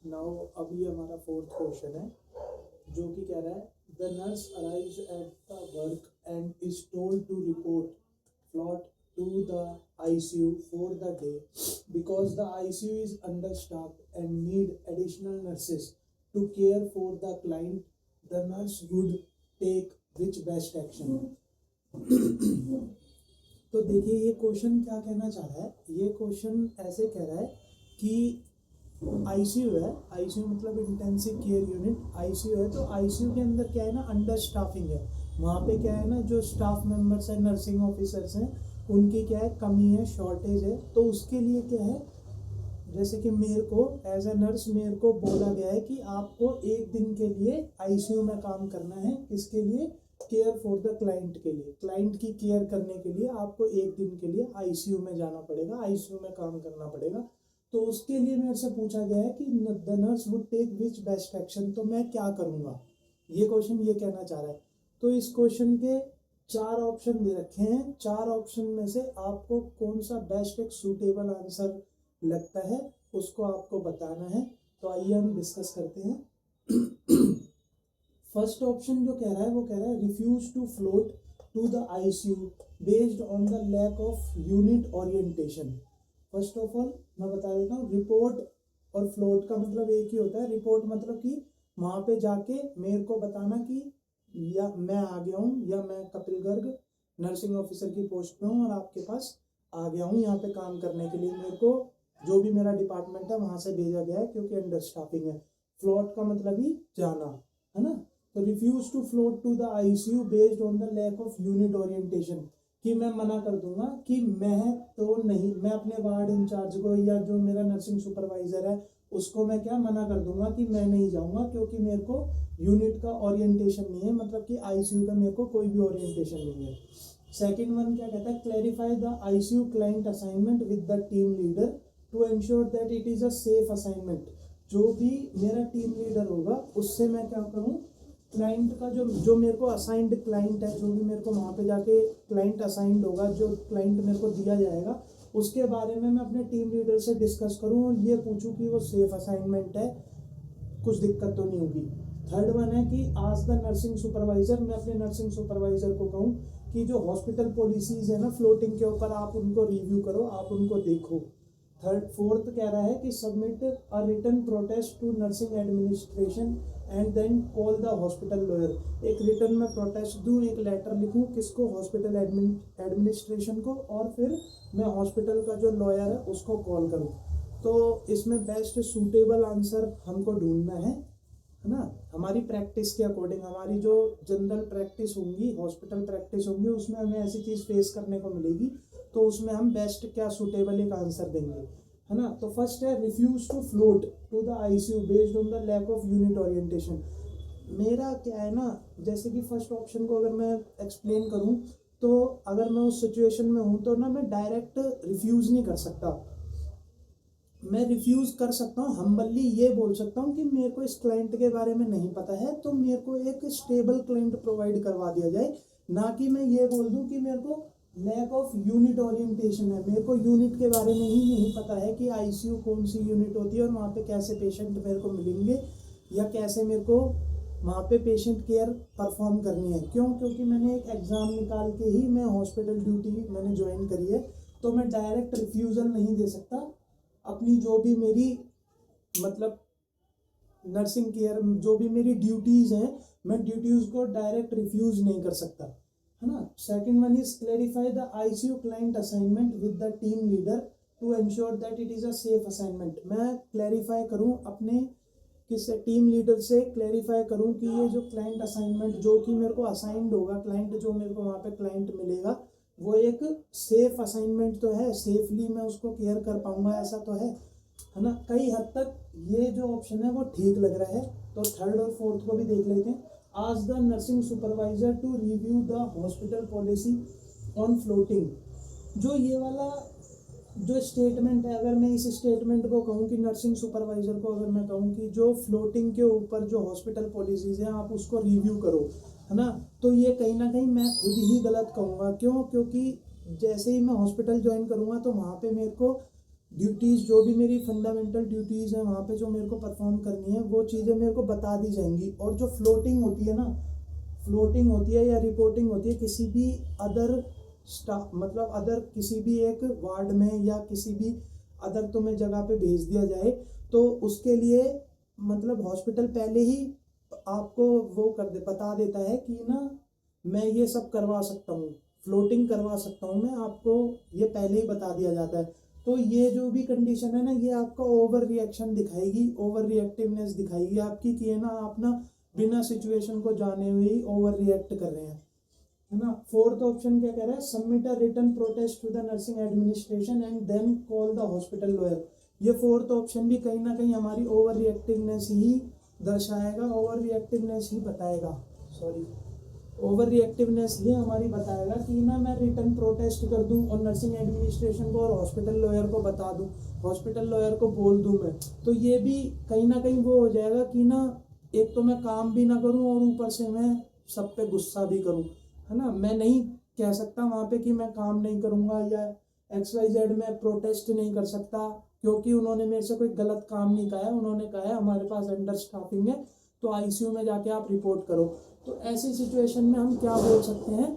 नाउ अभी हमारा फोर्थ क्वेश्चन है जो कि कह रहा है the nurse arrives at the work and is told to report float to the ICU for the day because the ICU is understaffed and need additional nurses to care for the client. The nurse would take which best action? तो देखिए ये question क्या कहना चाह रहा है, ये question ऐसे कह रहा है कि आईसीयू है, आईसीयू मतलब इंटेंसिव केयर यूनिट, आईसीयू है, तो आईसीयू के अंदर क्या है ना, अंडर स्टाफिंग है, वहाँ पे क्या है ना, जो स्टाफ मेंबर्स हैं, नर्सिंग ऑफिसर्स हैं, उनकी क्या है, कमी है, शॉर्टेज है। तो उसके लिए क्या है, जैसे कि मेरे को एज ए नर्स मेरे को बोला गया है कि आपको एक दिन के लिए आईसीयू में काम करना है, किसके लिए, केयर फॉर द क्लाइंट के लिए, क्लाइंट की केयर करने के लिए आपको एक दिन के लिए आईसीयू में जाना पड़ेगा, आईसीयू में काम करना पड़ेगा। तो उसके लिए मेरे से पूछा गया है कि the nurse would take which best action, तो मैं क्या करूँगा, ये क्वेश्चन ये कहना चाह रहा है। तो इस क्वेश्चन के 4 ऑप्शन दे रखे हैं, 4 ऑप्शन में से आपको कौन सा बेस्ट एक सूटेबल आंसर लगता है उसको आपको बताना है। तो आइए हम डिस्कस करते हैं। फर्स्ट ऑप्शन जो कह रहा है वो कह रहा है refuse to float to the ICU based on the lack of unit orientation. First of all मैं बता देता हूँ, रिपोर्ट और फ्लोट का मतलब एक ही होता है। रिपोर्ट मतलब कि वहाँ पे जाके मेरे को बताना कि या मैं आ गया हूँ, या मैं कपिल गर्ग नर्सिंग ऑफिसर की पोस्ट पे हूँ और आपके पास आ गया हूँ यहाँ पे काम करने के लिए, मेरे को जो भी मेरा डिपार्टमेंट है वहाँ से भेजा गया है क्योंकि अंडर स्टाफिंग है। फ्लोट का मतलब ही जाना, है ना। तो refuse to float to the ICU based on the lack of unit orientation, कि मैं मना कर दूंगा कि मैं तो नहीं, मैं अपने वार्ड इंचार्ज को या जो मेरा नर्सिंग सुपरवाइजर है उसको मैं क्या मना कर दूंगा कि मैं नहीं जाऊंगा क्योंकि मेरे को यूनिट का ओरिएंटेशन नहीं है, मतलब कि आईसीयू का मेरे को कोई भी ओरिएंटेशन नहीं है। सेकंड वन क्या कहता है, clarify the ICU client assignment with the team leader to ensure that it is a safe assignment. जो भी मेरा टीम लीडर होगा उससे मैं क्या करूँ, क्लाइंट का जो मेरे को असाइंड क्लाइंट है, जो भी मेरे को वहाँ पे जाके क्लाइंट असाइंड होगा, जो क्लाइंट मेरे को दिया जाएगा उसके बारे में मैं अपने टीम लीडर से डिस्कस करूँ और ये पूछूँ कि वो सेफ असाइनमेंट है, कुछ दिक्कत तो नहीं होगी। थर्ड वन है कि आज द नर्सिंग सुपरवाइजर, मैं अपने नर्सिंग सुपरवाइजर को कहूँ कि जो हॉस्पिटल पॉलिसीज है ना फ्लोटिंग के ऊपर, आप उनको रिव्यू करो, आप उनको देखो। फोर्थ कह रहा है कि submit a written protest to nursing administration and then call the hospital lawyer. एक रिटर्न में प्रोटेस्ट दूँ, एक लेटर लिखूँ, किसको, हॉस्पिटल एडमिनिस्ट्रेशन को, और फिर मैं हॉस्पिटल का जो लॉयर है उसको कॉल करूँ। तो इसमें बेस्ट सूटेबल आंसर हमको ढूंढना है ना, हमारी प्रैक्टिस के अकॉर्डिंग, हमारी जो जनरल प्रैक्टिस होंगी, हॉस्पिटल प्रैक्टिस होंगी, उसमें हमें ऐसी चीज़ फेस करने को मिलेगी, तो उसमें हम बेस्ट क्या सूटेबल एक आंसर देंगे, है ना। तो फर्स्ट है refuse to float to the ICU based on the lack of unit orientation. मेरा क्या है ना, जैसे कि फर्स्ट ऑप्शन को अगर मैं एक्सप्लेन करूँ तो अगर मैं उस सिचुएशन में हूँ तो ना मैं डायरेक्ट रिफ्यूज़ नहीं कर सकता, मैं रिफ्यूज़ कर सकता हूँ, हम्बली ये बोल सकता हूँ कि मेरे को इस क्लाइंट के बारे में नहीं पता है, तो मेरे को एक स्टेबल क्लाइंट प्रोवाइड करवा दिया जाए, ना कि मैं ये बोल दूँ कि मेरे को लैक ऑफ यूनिट ओरिएंटेशन है, मेरे को यूनिट के बारे में ही नहीं पता है कि आईसीयू कौन सी यूनिट होती है और वहाँ पे कैसे पेशेंट मेरे को मिलेंगे या कैसे मेरे को वहाँ पे पेशेंट केयर परफॉर्म करनी है। क्यों, क्योंकि मैंने एक एग्ज़ाम निकाल के ही मैं हॉस्पिटल ड्यूटी मैंने ज्वाइन करी है, तो मैं डायरेक्ट रिफ्यूज़ल नहीं दे सकता अपनी जो भी मेरी मतलब नर्सिंग केयर, जो भी मेरी ड्यूटीज़ हैं, मैं ड्यूटीज़ को डायरेक्ट रिफ्यूज़ नहीं कर सकता, है ना। Second one is clarify the ICU client assignment with the team leader to ensure that it is a safe assignment. मैं क्लैरिफाई करूँ अपने किससे, टीम लीडर से क्लैरिफाई करूँ कि ये जो क्लाइंट असाइनमेंट जो कि मेरे को असाइंड होगा, क्लाइंट जो मेरे को वहाँ पे क्लाइंट मिलेगा वो एक सेफ असाइनमेंट तो है, सेफली मैं उसको केयर कर पाऊँगा, ऐसा तो है ना। कई हद तक ये जो ऑप्शन है वो ठीक लग रहा है। तो थर्ड और फोर्थ को भी देख लेते हैं। ask the nursing supervisor to review the hospital policy on floating। जो ये वाला जो स्टेटमेंट है, अगर मैं इस स्टेटमेंट को कहूँ कि नर्सिंग सुपरवाइजर को अगर मैं कहूँ कि जो फ्लोटिंग के ऊपर जो हॉस्पिटल पॉलिसीज हैं आप उसको रिव्यू करो, है ना, तो ये कहीं ना कहीं मैं खुद ही गलत कहूँगा। क्यों? क्योंकि जैसे ही मैं हॉस्पिटल ज्वाइन करूँगा तो वहाँ पे मेरे को ड्यूटीज़, जो भी मेरी फंडामेंटल ड्यूटीज़ हैं वहाँ पे जो मेरे को परफॉर्म करनी है वो चीज़ें मेरे को बता दी जाएंगी। और जो फ्लोटिंग होती है ना, फ्लोटिंग होती है या रिपोर्टिंग होती है किसी भी अदर स्टाफ, मतलब अदर किसी भी एक वार्ड में या किसी भी अदर तुम्हें जगह पे भेज दिया जाए, तो उसके लिए मतलब हॉस्पिटल पहले ही आपको वो बता देता है कि ना मैं ये सब करवा सकता हूँ, फ्लोटिंग करवा सकता हूँ मैं, आपको ये पहले ही बता दिया जाता है। तो ये जो भी कंडीशन है ना, ये आपका ओवर रिएक्शन दिखाएगी, ओवर रिएक्टिवनेस दिखाएगी आपकी कि है ना आप ना बिना सिचुएशन को जाने हुए ही ओवर रिएक्ट कर रहे हैं, है ना। फोर्थ ऑप्शन क्या कह रहा है? Submit a written protest to the nursing administration and then call the hospital lawyer. ये फोर्थ ऑप्शन भी कहीं ना कहीं हमारी ओवर रिएक्टिवनेस ही दर्शाएगा, ओवर रिएक्टिवनेस ही बताएगा, सॉरी, ओवर रिएक्टिवनेस ही हमारी बताएगा कि ना मैं रिटर्न प्रोटेस्ट कर दूं और नर्सिंग एडमिनिस्ट्रेशन को और हॉस्पिटल लॉयर को बता दूं, हॉस्पिटल लॉयर को बोल दूं मैं, तो ये भी कहीं ना कहीं वो हो जाएगा कि ना एक तो मैं काम भी ना करूं और ऊपर से मैं सब पे गुस्सा भी करूं, है ना। मैं नहीं कह सकता वहाँ पे कि मैं काम नहीं करूँगा या XYZ में प्रोटेस्ट नहीं कर सकता, क्योंकि उन्होंने मेरे से कोई गलत काम नहीं कहा है। उन्होंने कहा है हमारे पास अंडर स्टाफिंग है तो ICU में जाके आप रिपोर्ट करो। तो ऐसी सिचुएशन में हम क्या बोल सकते हैं,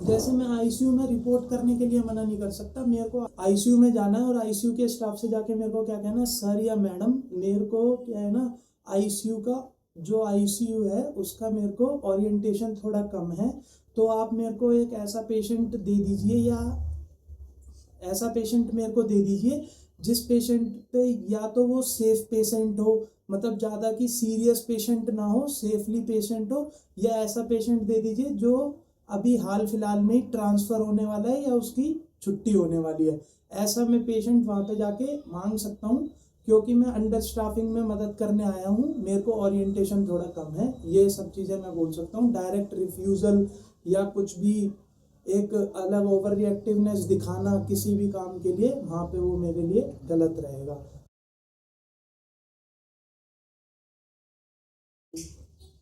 जैसे मैं ICU में रिपोर्ट करने के लिए मना नहीं कर सकता, मेरे को ICU में जाना है और ICU के स्टाफ से जाके मेरे को क्या कहना, सर या मैडम मेरे को क्या है ना ICU का जो ICU है उसका मेरे को ओरिएंटेशन थोड़ा कम है, तो आप मेरे को एक ऐसा पेशेंट दे दीजिए या ऐसा पेशेंट मेरे को दे दीजिए जिस पेशेंट पे या तो वो सेफ पेशेंट हो, मतलब ज़्यादा की सीरियस पेशेंट ना हो, सेफली पेशेंट हो, या ऐसा पेशेंट दे दीजिए जो अभी हाल फिलहाल में ही ट्रांसफ़र होने वाला है या उसकी छुट्टी होने वाली है। ऐसा मैं पेशेंट वहाँ पे जाके मांग सकता हूँ, क्योंकि मैं अंडर स्टाफिंग में मदद करने आया हूँ, मेरे को ओरिएंटेशन थोड़ा कम है। ये सब चीज़ें मैं बोल सकता हूँ। डायरेक्ट रिफ्यूज़ल या कुछ भी एक अलग ओवर रिएक्टिवनेस दिखाना किसी भी काम के लिए, वहाँ पे वो मेरे लिए गलत रहेगा।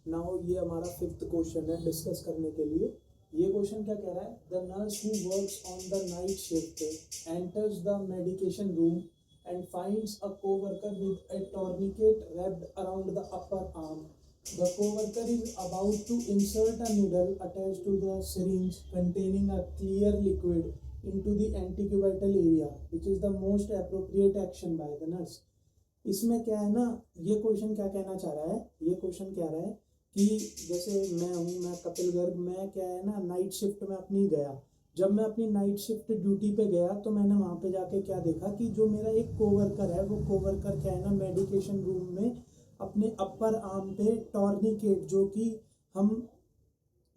नाउ ये हमारा फिफ्थ क्वेश्चन है डिस्कस करने के लिए। ये क्वेश्चन क्या कह रहा है? The nurse who works on the night shift enters the medication room and finds a co-worker with a tourniquet wrapped around the upper arm. The co-worker is about to insert a needle attached to the syringe containing a clear liquid into the antecubital area, which is the most appropriate action by the nurse. इसमें क्या है ना, ये question क्या कहना चाह रहा है? ये क्वेश्चन कह रहा है कि जैसे मैं कपिल गर्ग, मैं क्या है ना नाइट शिफ्ट में अपनी गया, जब मैं अपनी नाइट शिफ्ट ड्यूटी पे गया तो मैंने वहाँ पे जाके क्या देखा कि जो मेरा एक कोवर्कर है, वो कोवर्कर क्या है ना मेडिकेशन रूम में अपने अपर आर्म पे टॉर्निकेट, जो कि हम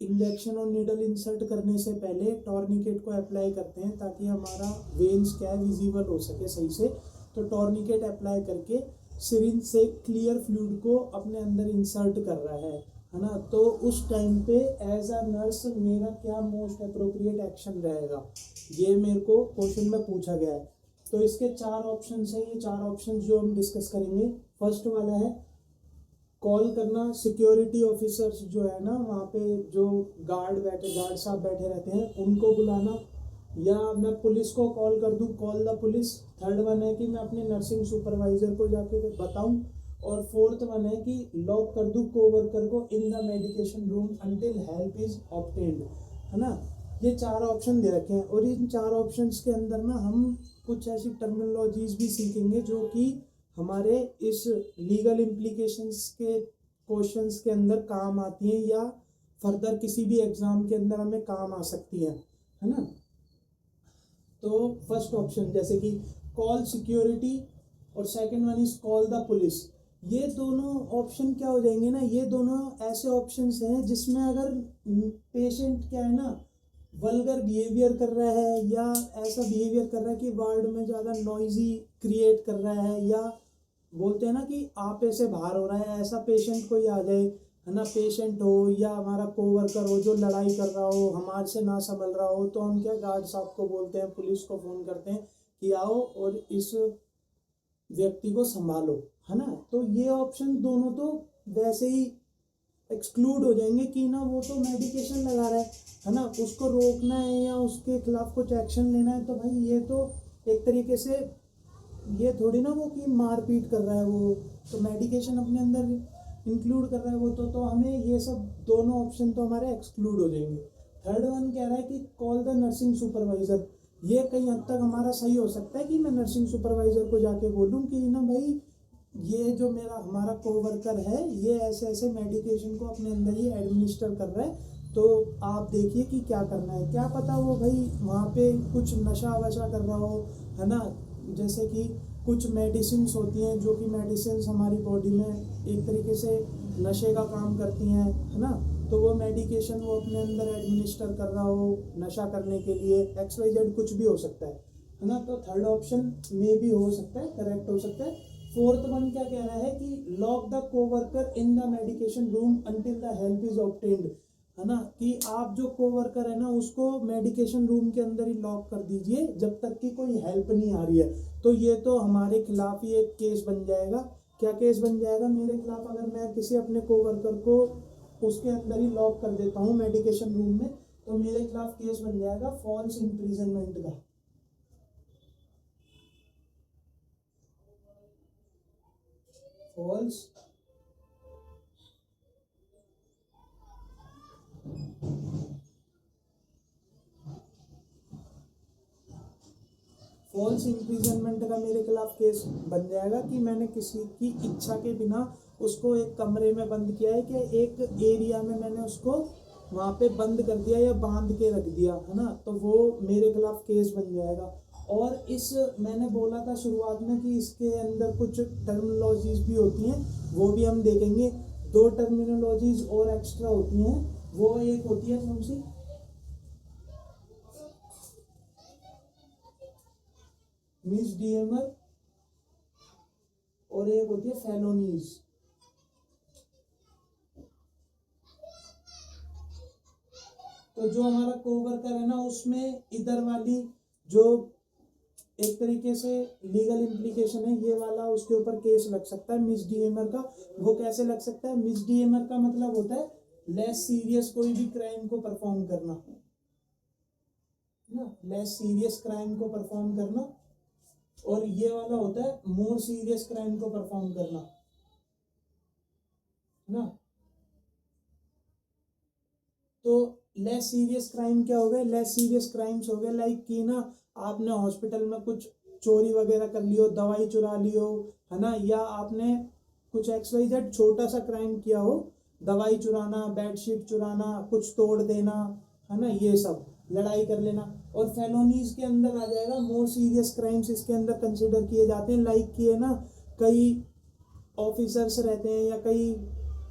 इंजेक्शन और नीडल इंसर्ट करने से पहले टॉर्निकेट को अप्लाई करते हैं ताकि हमारा वेन्स क्या है विजिबल हो सके सही से, तो टॉर्निकेट अप्लाई करके सिरिंज से क्लियर फ्लूइड को अपने अंदर इंसर्ट कर रहा है ना। तो उस टाइम पे एज अ नर्स मेरा क्या मोस्ट अप्रोप्रिएट एक्शन रहेगा, ये मेरे को क्वेश्चन में पूछा गया है। तो इसके 4 ऑप्शन हैं, ये 4 ऑप्शन जो हम डिस्कस करेंगे। फर्स्ट वाला है कॉल करना सिक्योरिटी ऑफिसर्स जो है ना वहाँ पे जो गार्ड साहब बैठे रहते हैं उनको बुलाना, या मैं पुलिस को कॉल कर दूँ, call the police. Third one है कि मैं अपने नर्सिंग सुपरवाइजर को जाके बताऊँ, और फोर्थ वन है कि लॉक कर दूँ कोवर्कर को in the medication room until help is obtained, है ना। ये 4 ऑप्शन दे रखे हैं और इन 4 ऑप्शंस के अंदर ना हम कुछ ऐसी टर्मिनोलॉजीज भी सीखेंगे जो कि हमारे इस लीगल इम्प्लीकेशंस के क्वेश्चंस के अंदर काम आती हैं या फर्दर किसी भी एग्जाम के अंदर हमें काम आ सकती है ना। तो फर्स्ट ऑप्शन जैसे कि कॉल सिक्योरिटी और second one is call the police, ये दोनों ऑप्शन क्या हो जाएंगे ना, ये दोनों ऐसे ऑप्शंस हैं जिसमें अगर पेशेंट क्या है ना वल्गर बिहेवियर कर रहा है या ऐसा बिहेवियर कर रहा है कि वार्ड में ज़्यादा नॉइजी क्रिएट कर रहा है, या बोलते हैं ना कि आपे से बाहर हो रहा है, ऐसा पेशेंट कोई आ जाए है ना, पेशेंट हो या हमारा कोवर्कर हो जो लड़ाई कर रहा हो, हमारे से ना संभल रहा हो, तो हम क्या गार्ड साहब को बोलते हैं, पुलिस को फ़ोन करते हैं कि आओ और इस व्यक्ति को संभालो, है ना। तो ये ऑप्शन दोनों तो वैसे ही एक्सक्लूड हो जाएंगे कि ना वो तो मेडिकेशन लगा रहा है ना, उसको रोकना है या उसके खिलाफ कुछ एक्शन लेना है, तो भाई ये तो एक तरीके से ये थोड़ी ना वो कि मारपीट कर रहा है, वो तो मेडिकेशन अपने अंदर इंक्लूड कर रहा है वो तो हमें ये सब दोनों ऑप्शन तो हमारे एक्सक्लूड हो जाएंगे। थर्ड वन कह रहा है कि कॉल द नर्सिंग सुपरवाइजर। ये कहीं हद तक हमारा सही हो सकता है कि मैं नर्सिंग सुपरवाइजर को जाके बोलूँ कि ना भाई ये जो मेरा हमारा कोवर्कर है ये ऐसे ऐसे मेडिकेशन को अपने अंदर ही एडमिनिस्टर कर रहा है, तो आप देखिए कि क्या करना है। क्या पता वो भाई वहाँ पे कुछ नशा वशा कर रहा हो, है ना। जैसे कि कुछ मेडिसिन होती हैं जो कि मेडिसिन हमारी बॉडी में एक तरीके से नशे का काम करती हैं, है ना। तो वो मेडिकेशन वो अपने अंदर एडमिनिस्टर कर रहा हो नशा करने के लिए, XYZ कुछ भी हो सकता है ना। तो थर्ड ऑप्शन में भी हो सकता है, करेक्ट हो सकता है। फोर्थ वन क्या कह रहा है कि lock the co-worker in the medication room until the help is obtained, है ना, कि आप जो कोवर्कर है ना उसको मेडिकेशन रूम के अंदर ही लॉक कर दीजिए जब तक कि कोई हेल्प नहीं आ रही है। तो ये तो हमारे खिलाफ ही एक केस बन जाएगा। क्या केस बन जाएगा मेरे खिलाफ? अगर मैं किसी अपने कोवर्कर को उसके अंदर ही लॉक कर देता हूँ मेडिकेशन रूम में, तो मेरे खिलाफ केस बन जाएगा फॉल्स इम्प्रिजनमेंट का। फॉल्स फॉल्स इम्प्रिजनमेंट का मेरे खिलाफ केस बन जाएगा कि मैंने किसी की इच्छा के बिना उसको एक कमरे में बंद किया है, कि एक एरिया में मैंने उसको वहाँ पे बंद कर दिया या बांध के रख दिया, है ना। तो वो मेरे खिलाफ केस बन जाएगा। और इस मैंने बोला था शुरुआत में कि इसके अंदर कुछ टर्मिनोलॉजीज भी होती हैं, वो भी हम देखेंगे। दो टर्मिनोलॉजीज और एक्स्ट्रा होती हैं, वो एक होती है कौन सी? मिसडीएमर और एक होती है फेलोनीज। तो जो हमारा कोवर्कर है ना उसमें इधर वाली जो एक तरीके से लीगल इम्प्लीकेशन है ये वाला उसके ऊपर केस लग सकता है मिसडीएमर का। वो कैसे लग सकता है? मिसडीएमर का मतलब होता है लेस सीरियस कोई भी क्राइम को परफॉर्म करना, ना, लेस सीरियस क्राइम को परफॉर्म करना। और ये वाला होता है मोर सीरियस क्राइम को परफॉर्म करना, ना। तो लेस सीरियस क्राइम क्या हो गए? लेस सीरियस क्राइम्स हो गए लाइक कि ना आपने हॉस्पिटल में कुछ चोरी वगैरह कर लियो, दवाई चुरा लियो, है ना, या आपने कुछ XYZ छोटा सा क्राइम किया हो, दवाई चुराना, बेडशीट चुराना, कुछ तोड़ देना, है ना, ये सब लड़ाई कर लेना। और फेलोनीज के अंदर आ जाएगा मोर सीरियस क्राइम्स, इसके अंदर कंसिडर किए जाते हैं लाइक कि है ना कई ऑफिसर्स रहते हैं या कई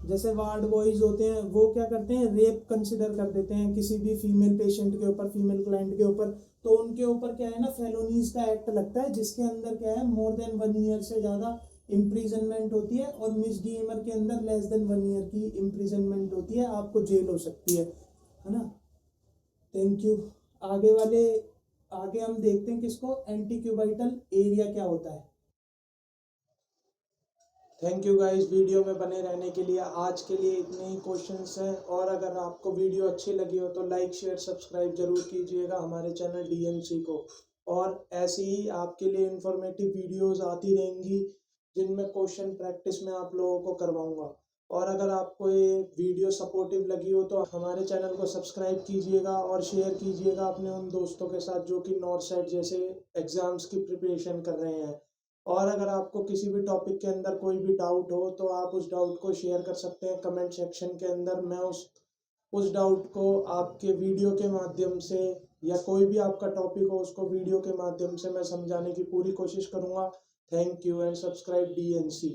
जैसे वार्ड बॉयज होते हैं, वो क्या करते हैं, रेप कंसिडर कर देते हैं किसी भी फीमेल पेशेंट के ऊपर, फीमेल क्लाइंट के ऊपर। तो उनके ऊपर क्या है ना फेलोनीज का एक्ट लगता है, जिसके अंदर क्या है मोर देन 1 ईयर से ज़्यादा इम्प्रिजनमेंट होती है, और मिसडीएमर के अंदर लेस देन 1 ईयर की इम्प्रिजनमेंट होती है, आपको जेल हो सकती है ना। Thank you. आगे वाले आगे हम देखते हैं किसको, एंटी क्यूबाइटल एरिया क्या होता है। थैंक यू गाइस वीडियो में बने रहने के लिए। आज के लिए इतने ही क्वेश्चंस हैं, और अगर आपको वीडियो अच्छी लगी हो तो लाइक शेयर सब्सक्राइब जरूर कीजिएगा हमारे चैनल DNC को। और ऐसी ही आपके लिए इंफॉर्मेटिव वीडियोस आती रहेंगी जिनमें क्वेश्चन प्रैक्टिस में आप लोगों को करवाऊंगा। और अगर आपको ये वीडियो सपोर्टिव लगी हो तो हमारे चैनल को सब्सक्राइब कीजिएगा और शेयर कीजिएगा अपने उन दोस्तों के साथ जो कि नॉर्थ साइड जैसे एग्जाम्स की प्रिपरेशन कर रहे हैं। और अगर आपको किसी भी टॉपिक के अंदर कोई भी डाउट हो तो आप उस डाउट को शेयर कर सकते हैं कमेंट सेक्शन के अंदर। मैं उस डाउट को आपके वीडियो के माध्यम से या कोई भी आपका टॉपिक हो उसको वीडियो के माध्यम से मैं समझाने की पूरी कोशिश करूंगा। Thank you and subscribe DNC।